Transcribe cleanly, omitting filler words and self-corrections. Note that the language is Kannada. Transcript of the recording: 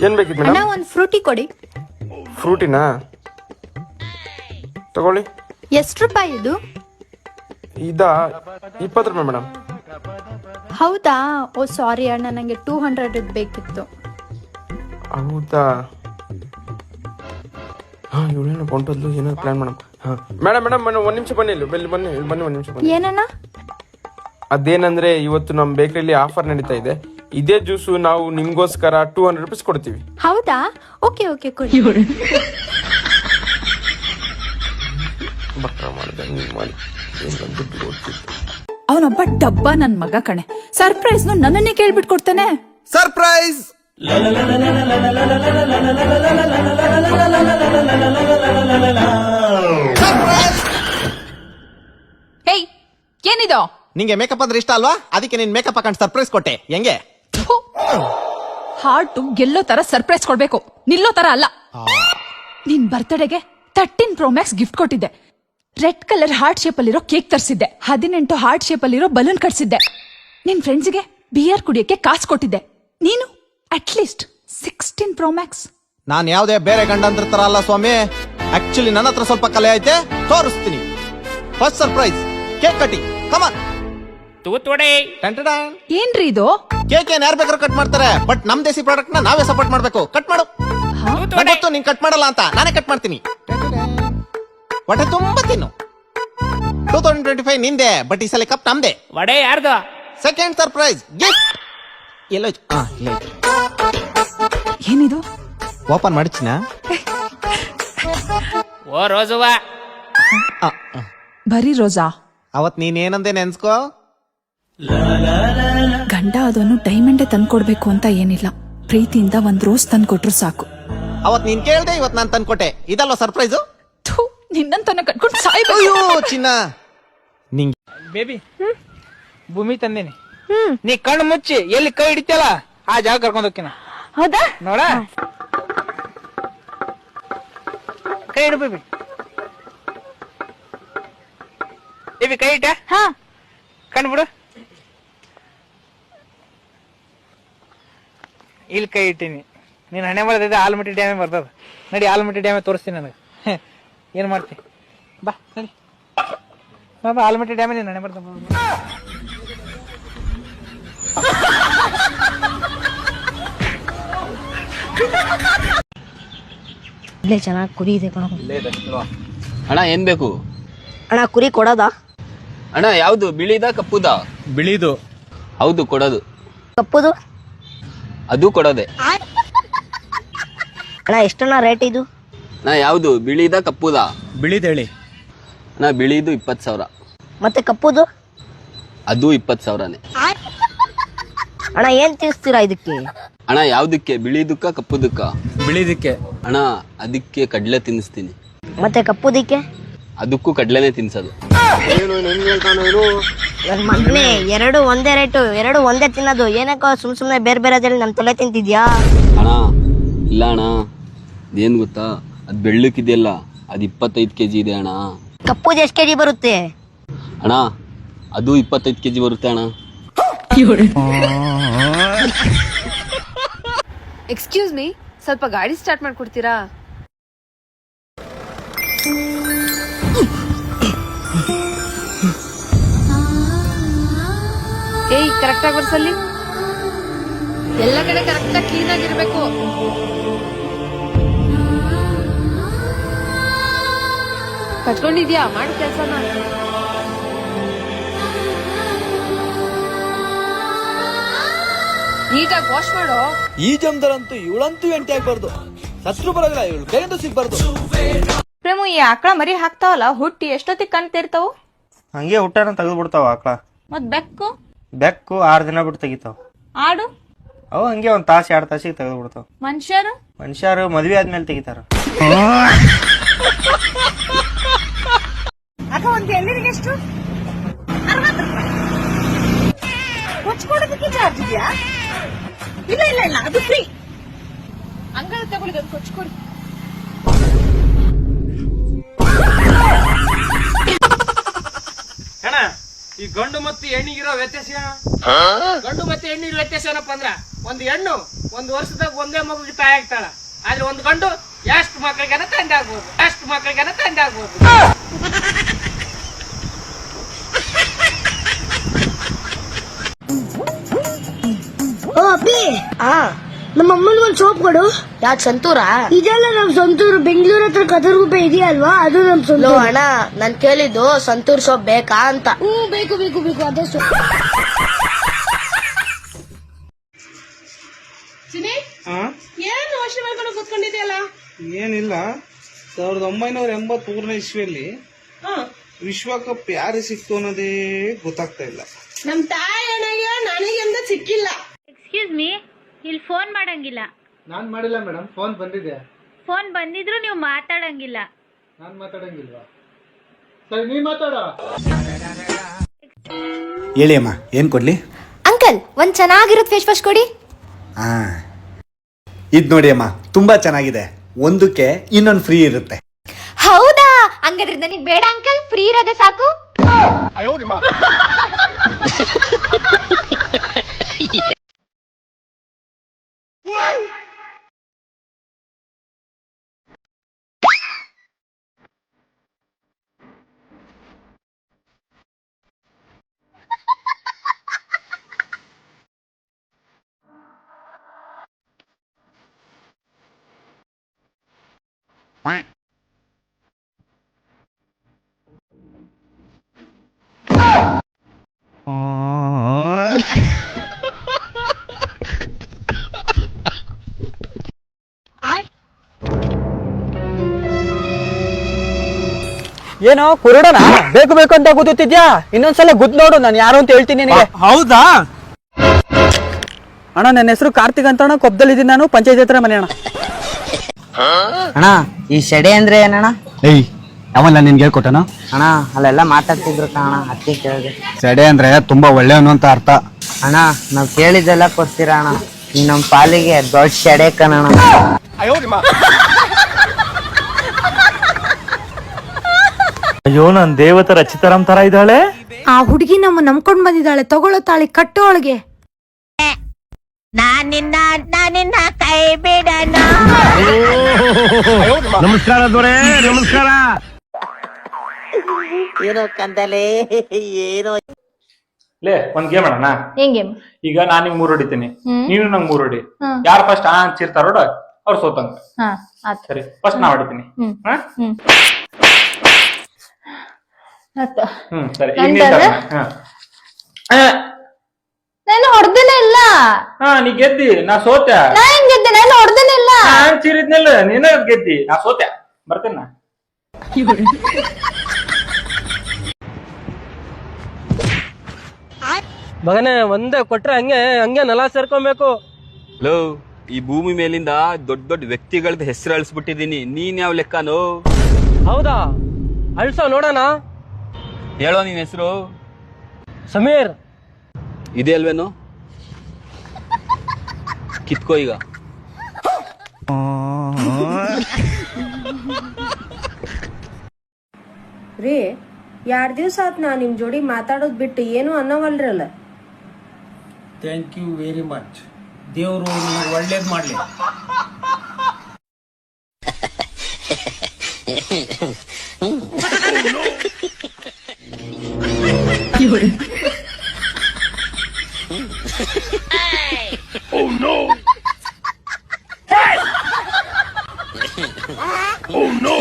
ಏನ್ ಬೇಕಿತ್ತು ಅಣ್ಣ ಮೇಡಮ್? ಒಂದು ಫ್ರೂಟಿ ಕೊಡಿ. ಫ್ರೂಟಿನಾ ತಗೊಳ್ಳಿ. ಎಷ್ಟು ರೂಪಾಯಿ ಇದು? ಇದಾ 20 ರೂಪಾಯಿ ಮೇಡಮ್. ಹೌದಾ? ಓ ಸಾರಿ ಅಣ್ಣ, ನಂಗೆ 200 ಬೇಕಿತ್ತು. ಹೌದಾ? ಹಾಂ ಇವಳೇನು ಕೊಂಟದ್ದು ಏನೋ ಪ್ಲಾನ್ ಮೇಡಮ್. ಹಾಂ ಮೇಡಮ್ ಮೇಡಮ್ ಒಂದು ನಿಮಿಷ ಬನ್ನಿ, ಇಲ್ಲಿ ಬನ್ನಿ ಒಂದು ನಿಮಿಷ ಬನ್ನಿ. ಏನಣ್ಣ? ಅದೇನಂದ್ರೆ ಇವತ್ತು ನಮ್ಮ ಬೇಕರಿಯಲ್ಲಿ ಆಫರ್ ನಡೀತಾ ಇದೆ. ಇದೇ ಜ್ಯೂಸು ನಾವು ನಿಮ್ಗೋಸ್ಕರ 200 ರೂಪೀಸ್ ಕೊಡ್ತೀವಿ. ಹೌದಾ? ಓಕೆ ಓಕೆ ಕೊಡಿ. ಬಕ್ರ ಮಾಡಿದೆ ನೀವು ಮಾಡಿ ದುಡ್ಡು ಓದ್ತಿತ್ತು. ಅವನೊಬ್ಬ ಡಬ್ಬ ನನ್ ಮಗ ಕಣೆ. ಸರ್ಪ್ರೈಸ್ ನನ್ನನ್ನೇ ಕೇಳ್ಬಿಟ್ಟು ಕೊಡ್ತಾನೆ. ಸರ್ಪ್ರೈಸ್. ಹೇಯ್, ಏನಿದು? ನಿಂಗೆ ಮೇಕಪ್ ಅಂದ್ರೆ ಇಷ್ಟ ಅಲ್ವಾ? ಅದಕ್ಕೆ ನೀನ್ ಮೇಕಪ್ ಹಾಕೊಂಡು ಸರ್ಪ್ರೈಸ್ ಕೊಟ್ಟೆ. ಹೆಂಗೆ? ಹಾರ್ಟ್ ಗೆಲ್ಲೋ ತರ ಸರ್ಪ್ರೈಸ್ ಕೊಡ್ಬೇಕು, ನಿಲ್ಲೋ ತರ ಅಲ್ಲ. ನಿನ್ ಬರ್ತ್ಡೇಗೆ 13 Pro Max ಗಿಫ್ಟ್ ಕೊಟ್ಟಿದ್ದೆ. ರೆಡ್ ಕಲರ್ ಹಾರ್ಟ್ ಶೇಪ್ ಅಲ್ಲಿರೋ ಕೇಕ್ ತರಿಸಿದ್ದೆ. 18 ಹಾರ್ಟ್ ಶೇಪ್ ಅಲ್ಲಿರೋ ಬಲೂನ್ ಕಟ್ಸಿದ್ದೆ. ನಿನ್ ಫ್ರೆಂಡ್ಸ್ಗೆ ಬಿಯರ್ ಕುಡಿಯಕ್ಕೆ ಕಾಸು ಕೊಟ್ಟಿದ್ದೆ. ನೀನು ಅಟ್ಲೀಸ್ಟ್ 16 Pro Max. ನಾನ್ ಯಾವ್ದೇ ಬೇರೆ ಗಂಡಂದ್ರ ತರ ಅಲ್ಲ ಸ್ವಾಮಿ. ಆಕ್ಚುಲಿ ನನ್ನ ಹತ್ರ ಸ್ವಲ್ಪ ಕಲೆ ಐತೆ, ತೋರಿಸ್ತೀನಿ. First surprise cake cutting. Come on. ಏನ್ರಿ ಇದು? ಕೇಕ್ ಏನ್ ಯಾರು ಬೇಕಾದ್ರೂ ಕಟ್ ಮಾಡ್ತಾರೆ, ಬಟ್ ನಮ್ ದೇಸಿ ಪ್ರಾಡಕ್ಟ್ ನ ನಾವೇ ಸಪೋರ್ಟ್ ಮಾಡ್ಬೇಕು. ಕಟ್ ಮಾಡು. ಗೊತ್ತು ನೀನ್ ಕಟ್ ಮಾಡಲ್ಲ ಅಂತ, ನಾನೇ ಕಟ್ ಮಾಡ್ತೀನಿ. ಹೊಟ್ಟೆ ತುಂಬಾ ತಿನ್ನು. 2025 ನಿಂದೆ, ಬಟ್ ಈ ಸಲ ಕಪ್ ನಮ್ದೆ. ವಡೆ ಯಾರ್ದು? Second surprise gift. ಎಲ್ಲೋ ಏನಿದು? ಓಪನ್ ಮಾಡಿಚಿನ? ಓ ರೋಜುವ. ಬರೀ ರೋಜಾ? ಅವತ್ ನೀನ್ ಏನಂದೆ ನೆನ್ಸ್ಕೋ. ಗಂಡ ಅದನ್ನು ಡೈಮಂಡೇ ತಂದ್ಕೊಡ್ಬೇಕು ಅಂತ ಏನಿಲ್ಲ, ಪ್ರೀತಿಯಿಂದ ಒಂದ್ ರೋಸ್ ತಂದ್ಕೊಟ್ರು ಸಾಕು. ಅವತ್ ನೀನ್ ಕೇಳ್ದೆ, ಇವತ್ ನಾನ್ ತಂದ್ಕೊಟ್ಟೆ. ಇದಲ್ವ ಸರ್ಪ್ರೈಸು? ನಿನ್ನಂತನ ಕಟ್ಕೊಂಡು ಸಾಯ್ಬೇಕು. ಅಯ್ಯೋ ಚಿನ್ನ, ನಿಂಗೆ ಬೇಬಿ ಭೂಮಿ ತಂದೇನಿ. ನೀ ಕಣ್ಣು ಮುಚ್ಚಿ ಎಲ್ಲಿ ಕೈ ಹಿಡಿತಲ್ಲ ಆ ಜಾಗ ಕರ್ಕೊಂಡ್ ಹೋಗ್ತೀನ. ಹೌದಾ? ನೋಡ, ಕೈ ಹಿಡು ಬೇಬಿ. ಬೇಬಿ ಕೈ ಇಟ್ಟ? ಹಾ. ಕಣ್ಣು ಬಿಡು. ಇಲ್ಲಿ ಕೈ ಇಟ್ಟಿನಿ. ನೀನ್ ಹಣೆ ಬರ್ತದೆ ಆಲ್ಮಟ್ಟಿ ಡ್ಯಾಮೇ ಬರ್ತದ. ನಡಿ ಆಲ್ಮಟ್ಟಿ ಡ್ಯಾಮೇ ತೋರಿಸ್ತೀನಿ ನನಗೆ. ಏನ್ ಮಾಡ್ತಿ? ಬಾ ನಡಿ ಬಾ ಆಲ್ಮಟ್ಟಿ ಡ್ಯಾಮೇ ನೀನ್ ಹಣೆ ಬರ್ತದ. ಇಲ್ಲೇ ಚೆನ್ನಾಗಿ ಕುರಿ ಇದೆ ಕಣ. ಅಣ್ಣ ಏನ್ ಬೇಕು ಅಣ್ಣ? ಕುರಿ ಕೊಡೋದಾ? ಅಣ್ಣ ಯಾವ್ದು, ಬಿಳಿದ ಕಪ್ಪುದ? ಬಿಳಿದು. ಹೌದು ಕೊಡೋದು. ಕಪ್ಪುದು? ಅದು ಕೊಡೋದೆ. ಅಣ್ಣ ಎಷ್ಟಣ್ಣ ರೇಟ್ ಇದು? ಅಣ್ಣ ಯಾವ್ದು, ಬಿಳಿದ ಕಪ್ಪುದ? ಬಿಳಿದೇಳಿ. ಅಣ್ಣ ಬಿಳಿದು 20,000. ಮತ್ತೆ ಕಪ್ಪುದು? ಅದು 20,000ನೇ. ಅಣ್ಣ ಏನ್ ತಿಳಿಸ್ತೀರಾ ಇದಕ್ಕೆ? ಅಣ್ಣ ಯಾವ್ದಕ್ಕೆ, ಬಿಳಿದಕ್ಕ ಕಪ್ಪುದಕ್ಕ? ಬಿಳಿದಕ್ಕೆ. ಅಣ್ಣ ಅದಕ್ಕೆ ಕಡ್ಲೆ ತಿನ್ನಿಸ್ತೀನಿ. ಮತ್ತೆ ಕಪ್ಪುದಿಕ್ಕೆ? ಅದಕ್ಕೂ ಕಡ್ಲೆನೆ ತಿನ್ಸೋದು. ನನ್ ಮಗ್ನೆ, ಎರಡು ಒಂದೇ ರೇಟು, ಎರಡು ಒಂದೇ ತಿನ್ನೋದು. ಏನಕ್ಕೋ ಸುಮ್ನೆ ಬೇರೆ ಬೇರೆ ನಮ್ ತಲೆ ತಿಂತಿದ್ಯಾ? ಅಣ್ಣ ಇಲ್ಲ ಅಣ್ಣ, ಏನ್ ಗೊತ್ತಾ, ಅದ್ ಬೆಳ್ಳಕ್ಕಿದೆಯಲ್ಲ ಅದು 25 kg ಇದೆ ಅಣ್ಣ. ಕಪ್ಪುದು ಎಷ್ಟು ಕೆಜಿ ಬರುತ್ತೆ? ಅಣ್ಣ ಅದು 25 kg ಬರುತ್ತೆ ಅಣ್ಣ. ಎಕ್ಸ್ಕ್ಯೂಸ್ ಮೀ, ಸ್ವಲ್ಪ ಗಾಡಿ ಸ್ಟಾರ್ಟ್ ಮಾಡ್ಕೊಡ್ತೀರಾ? ಏಯ್ ಕರೆಕ್ಟ್ ಆಗಿ ಬರ್ಸಲ್ಲಿ. ಎಲ್ಲ ಕಡೆ ಕರೆಕ್ಟ್ ಆಗಿ ಕ್ಲೀನ್ ಆಗಿರ್ಬೇಕು. ಕಟ್ಕೊಂಡಿದ್ಯಾ? ಮಾಡು ಕೆಲ್ಸನ. ನೀಟಾಗಿ ವಾಶ್ ಮಾಡೋ. ಈ ಜಮ್ದರಂತೂ ಇವಳಂತೂ ಎಂಟಿ ಆಗ್ಬಾರ್ದು. ಸತ್ರು ಬರಲ್ಲ, ಇವಳು ಕೈಯಿಂದ ಸಿಗ್ಬಾರ್ದು. ಪ್ರೇಮು, ಈ ಆಕಳ ಮರಿ ಹಾಕ್ತಾವಲ್ಲ, ಹುಟ್ಟಿ ಎಷ್ಟೊತ್ತಿಗೆ ಕಣ್ತಿರ್ತಾವು? ಹಂಗೆ ಹುಟ್ಟಾನ ತೆಗೆದು ಬಿಡ್ತಾವ ಆಕಳ. ಮತ್ ಬೆಕ್ಕು? ಬೆಕ್ಕು 6 ದಿನ ಬಿಟ್ಟು ತೆಗಿತಾವ. ಆಡು? ಅವು ಹಂಗೆ 1 ತಾಸು 2 ತಾಸಿಗೆ ತೆಗೆದು ಬಿಡ್ತಾವ. ಮನುಷ್ಯರು ಮದ್ವೆ ಆದ್ಮೇಲೆ ತೆಗಿತಾರ. ಅಕ್ಕ, ಒಂದು ಎಳ್ನೀರಿಗೆ ಎಷ್ಟು? 60 ರೂಪಾಯಿ. ಕೊಚ್ಕೊಡೋದಕ್ಕೆ ಚಾರ್ಜ್ ಇದೆಯಾ? ಇಲ್ಲ ಇಲ್ಲ ಇಲ್ಲ, ಅದು ಫ್ರೀ. ಅಂಗಡಿ ತಗೊಳ್ಳಿ, ಅದು ಕೊಚ್ಕೊಡಿ. ಅಣ್ಣ ಈ ಗಂಡು ಮತ್ತು ಹೆಣ್ಣಿಗಿರೋ ವ್ಯತ್ಯಾಸ ಗಂಡು ಮತ್ತೆ ಹೆಣ್ಣಿಗಿರೋ ವ್ಯತ್ಯಾಸ ಏನಪ್ಪ ಅಂದ್ರ ಒಂದು ಹೆಣ್ಣು ಒಂದು ವರ್ಷದಾಗ ಒಂದೇ ಮಗುಗೆ ತಾಯಿ ಆಗ್ತಾಳ, ಆದ್ರೆ ಒಂದು ಗಂಡು ಎಷ್ಟು ಮಕ್ಕಳಿಗೆನ ತಂದೆ ಆಗ್ಬೋದು. ಓ ಅಪ್ಪಿ, ನಮ್ಮ ಅಮ್ಮನ ಒಂದು ಸೋಪ್ ಕೊಡು. ಯಾಕೆ ಸಂತೂರ? ಇದೆಲ್ಲ ನಮ್ ಸಂತೂರು, ಬೆಂಗಳೂರು ಹತ್ರ ಕದರ್ಗುಪ್ಪೆ ಇದೆಯಲ್ವಾ, ಅದು ನಮ್ ಸಂತೂರು. ಅಣ್ಣ ನಾನ್ ಕೇಳಿದ್ದು ಸಂತೂರ್ ಸೋಪ್ ಬೇಕಾ ಅಂತ. ಬೇಕು ಬೇಕು ಬೇಕು, ಅದೇ ಸೋಪ್. ಏನು ಯೋಚನೆ ಮಾಡ್ಕೊಂಡು ಕೂತ್ಕೊಂಡಿದೆಯಲ್ಲ? ಏನಿಲ್ಲ, 1983ನೇ ಇಸ್ವಿಯಲ್ಲಿ ವಿಶ್ವಕಪ್ ಯಾರಿಗೆ ಸಿಕ್ತು ಅನ್ನೋದೇ ಗೊತ್ತಾಗ್ತಾ ಇಲ್ಲ. ನಮ್ ತಾಯಿ ನನಗೆಂದ ಸಿಕ್ಕಿಲ್ಲ. ಎಕ್ಸ್ಕ್ಯೂಸ್ ಮೀ, ಇಲ್ಲಿ ಫೋನ್ ಮಾಡಂಗಿಲ್ಲ. ನಾನ್ ಮಾಡಿಲ್ಲ ಮೇಡಮ್, ಫೋನ್ ಬಂದಿದೆ. ಫೋನ್ ಬಂದಿದ್ರು ನೀವು ಮಾತಾಡಂಗಿಲ್ಲ. ನಾನ್ ಮಾತಾಡಂಗಿಲ್ವಾ? ಸರಿ, ನೀ ಮಾತಾಡ. ಹೇಳಿ ಅಮ್ಮ, ಏನ್ ಕೊಡ್ಲಿ? ಅಂಕಲ್, ಒಂದ್ ಚೆನ್ನಾಗಿರೋದ್ ಫೇಸ್ ವಾಶ್ ಕೊಡಿ. ಇದ್ ನೋಡಿ ಅಮ್ಮ, ತುಂಬಾ ಚೆನ್ನಾಗಿದೆ. ಒಂದಕ್ಕೆ ಇನ್ನೊಂದು ಫ್ರೀ ಇರುತ್ತೆ. ಹೌದಾ? ಹಂಗಾದ್ರೆ ನನಗೆ ಬೇಡ ಅಂಕಲ್, ಫ್ರೀ ಇರೋದೇ ಸಾಕು. ಏನೋ ಕುರುಡನ ಬೇಕು ಬೇಕು ಅಂತ ಗುದ್ದುತ್ತಿದ್ಯಾ? ಇನ್ನೊಂದ್ಸಲ ಗುದ್ ನೋಡು, ನಾನು ಯಾರು ಅಂತ ಹೇಳ್ತೀನಿ ನಿನಗೆ. ಹೌದಾ ಅಣ್ಣ? ನನ್ನ ಹೆಸರು ಕಾರ್ತಿಕ್ ಅಂತ ಅಣ್ಣ, ಕೊಪ್ಪದಲ್ಲಿ ನಾನು, ಪಂಚಾಯತ್ ಹತ್ರ ಮನೆ ಅಣ್ಣ. ಅಣ್ಣ, ಈ ಶೆಡೆ ಅಂದ್ರೆ ಏನಣ್ಣ? ಏಯ್, ಅವಲ್ಲ ನಿನ್ಗೆ ಹೇಳ್ಕೊಟ್ಟನ? ಅಣ್ಣ, ಅಲ್ಲೆಲ್ಲ ಮಾತಾಡ್ತಿದ್ರು ಕಣ, ಅದಕ್ಕೆ ಕೇಳಿದೆ. ಸಡೆ ಅಂದ್ರೆ ತುಂಬಾ ಒಳ್ಳೆಯವನು ಅಂತ ಅರ್ಥ. ಅಣ್ಣ, ನಾವ್ ಕೇಳಿದ್ದೆಲ್ಲ ಕೊಡ್ತೀರಾ ಅಣ್ಣ? ಈ ನಮ್ ಪಾಲಿಗೆ ದೊಡ್ಡ ಶೆಡೆ ಕಣಣ್ಣ. ಅಯ್ಯೋ, ನನ್ ದೇವತ ರಚಿತಾರಾಮ್ ತರ ಇದ್ದಾಳೆ. ಆ ಹುಡುಗಿ ನಮ್ಮ ನಂಬ್ಕೊಂಡ್ ಬಂದಿದ್ದಾಳೆ, ತಗೊಳ್ಳೋ ತಾಳಿ ಕಟ್ಟೋ ಒಳಗೆ. ನಾನಿನ್ನ ಕೈ ಬಿಡಣ. ನಮಸ್ಕಾರ ದೊರೆ, ನಮಸ್ಕಾರ. ಏನೋ ಕಂದಲೆ, ಏನೋ. ಲೇ, ಒಂದ್ ಗೇಮ್ ಅಣ್ಣ. ಏನ್ ಗೇಮ್? ಈಗ ನಾನ್ ನಿಂಗ್ 3 ಹೊಡಿತೀನಿ, ನೀನು ನಂಗ್ 3 ಹೊಡಿ. ಯಾರು ಫಸ್ಟ್ ಹಂಚಿರ್ತಾರೋಡ ಅವ್ರು ಸೋತಂಗ. ಸರಿ, ಫಸ್ಟ್ ನಾ ಹೊಡಿತೀನಿ. ಸರಿ, ಈಗ ನೀನ್ turn. ನಾನು ಹೊಡೆದನೇ ಇಲ್ಲ. ನೀ ಗೆದ್ದಿ, ನಾ ಸೋತೆ. ನಾ ಹೆಂಗ್ ಗೆದ್ದೆ? ನಾನು ಹೊಡೆದನೇ ಇಲ್ಲ. ಹಂಚಿರಿದ್ನಲ್ಲ, ನೀನ ಗೆದ್ದಿ, ನಾ ಸೋತೆ. ಬರ್ತೇನ? ಮಗನೇ, ಒಂದೇ ಕೊಟ್ರೆ ಹಂಗೆ ನೆಲ ಸೇರ್ಕೊಬೇಕು. ಲೋ, ಈ ಭೂಮಿ ಮೇಲಿಂದ ದೊಡ್ಡ ದೊಡ್ಡ ವ್ಯಕ್ತಿಗಳದ ಹೆಸರು ಅಳಿಸ್ಬಿಟ್ಟಿದೀನಿ. ನೀನ್ ಯಾವ ಲೆಕ್ಕನೋ? ಹೌದಾ? ಅಳ್ಸೋ ನೋಡೋಣ. ಹೇಳೋ ನಿನ್ ಹೆಸರು. ಸಮೀರ್. ಇದೆ ಅಲ್ವೇನು? ಕಿತ್ಕೋ ಈಗ. ರೀ, 2 ದಿವಸ ಆತ್ ನಾ ನಿಮ್ ಜೋಡಿ ಮಾತಾಡೋದ್ ಬಿಟ್ಟು ಏನು ಅನ್ನವಲ್ರಲ್ಲ. Thank you very much. ದೇವರು ನಿಮಗೆ ಒಳ್ಳೇದ್ ಮಾಡ್ಲಿ. Oh no! Oh no!